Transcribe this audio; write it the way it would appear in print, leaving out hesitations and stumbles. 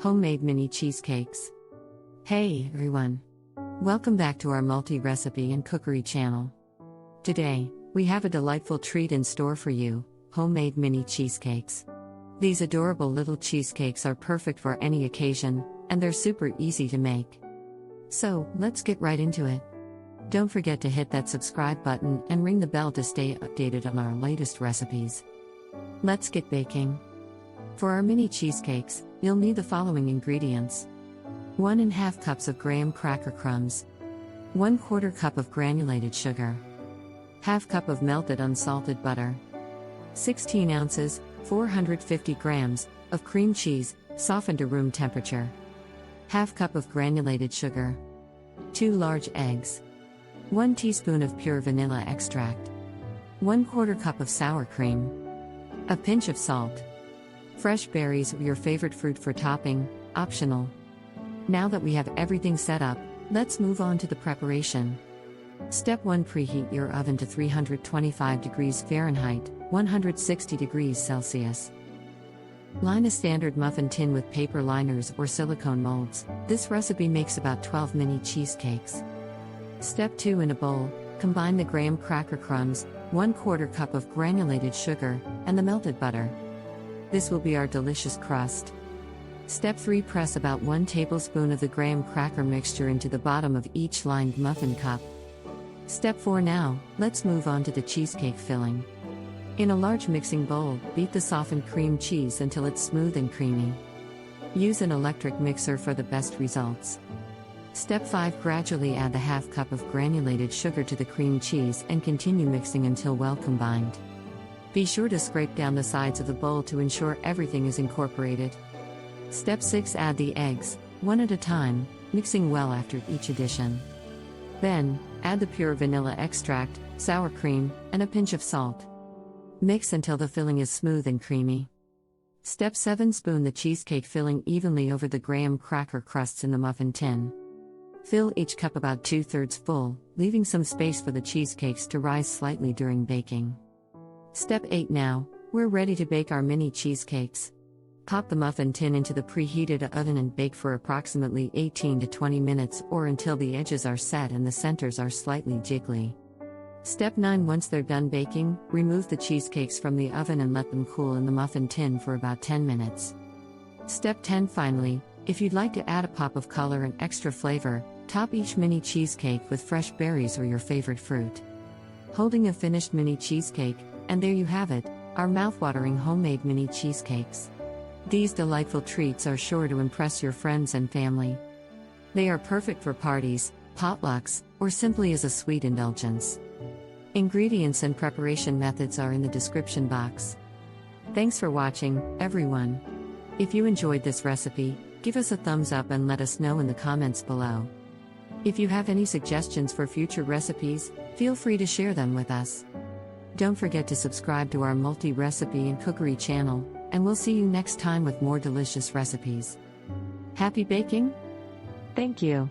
Homemade mini cheesecakes. Hey everyone! Welcome back to our multi-recipe and cookery channel. Today, we have a delightful treat in store for you, homemade mini cheesecakes. These adorable little cheesecakes are perfect for any occasion, and they're super easy to make. So, let's get right into it. Don't forget to hit that subscribe button and ring the bell to stay updated on our latest recipes. Let's get baking. For our mini cheesecakes, you'll need the following ingredients. 1½ cups of graham cracker crumbs, 1/4 cup of granulated sugar, ½ cup of melted unsalted butter, 16 ounces, 450 grams, of cream cheese, softened to room temperature, ½ cup of granulated sugar, 2 large eggs, 1 teaspoon of pure vanilla extract, 1/4 cup of sour cream, a pinch of salt. Fresh berries or your favorite fruit for topping, optional. Now that we have everything set up, let's move on to the preparation. Step 1: Preheat your oven to 325 degrees Fahrenheit, 160 degrees Celsius. Line a standard muffin tin with paper liners or silicone molds. This recipe makes about 12 mini cheesecakes. Step 2: In a bowl, combine the graham cracker crumbs, 1/4 cup of granulated sugar, and the melted butter. This will be our delicious crust. Step 3: Press about 1 tablespoon of the graham cracker mixture into the bottom of each lined muffin cup. Step 4: Now, let's move on to the cheesecake filling. In a large mixing bowl, beat the softened cream cheese until it's smooth and creamy. Use an electric mixer for the best results. Step 5: Gradually add the ½ cup of granulated sugar to the cream cheese and continue mixing until well combined. Be sure to scrape down the sides of the bowl to ensure everything is incorporated. Step 6: Add the eggs, one at a time, mixing well after each addition. Then, add the pure vanilla extract, sour cream, and a pinch of salt. Mix until the filling is smooth and creamy. Step 7: Spoon the cheesecake filling evenly over the graham cracker crusts in the muffin tin. Fill each cup about 2/3 full, leaving some space for the cheesecakes to rise slightly during baking. Step 8: Now, we're ready to bake our mini cheesecakes. Pop the muffin tin into the preheated oven and bake for approximately 18 to 20 minutes or until the edges are set and the centers are slightly jiggly. Step 9: Once they're done baking, remove the cheesecakes from the oven and let them cool in the muffin tin for about 10 minutes. Step 10: Finally, if you'd like to add a pop of color and extra flavor, top each mini cheesecake with fresh berries or your favorite fruit. Holding a finished mini cheesecake, and there you have it, our mouthwatering homemade mini cheesecakes. These delightful treats are sure to impress your friends and family. They are perfect for parties, potlucks, or simply as a sweet indulgence. Ingredients and preparation methods are in the description box. Thanks for watching, everyone. If you enjoyed this recipe, give us a thumbs up and let us know in the comments below. If you have any suggestions for future recipes, feel free to share them with us. Don't forget to subscribe to our multi-recipe and cookery channel, and we'll see you next time with more delicious recipes. Happy baking! Thank you.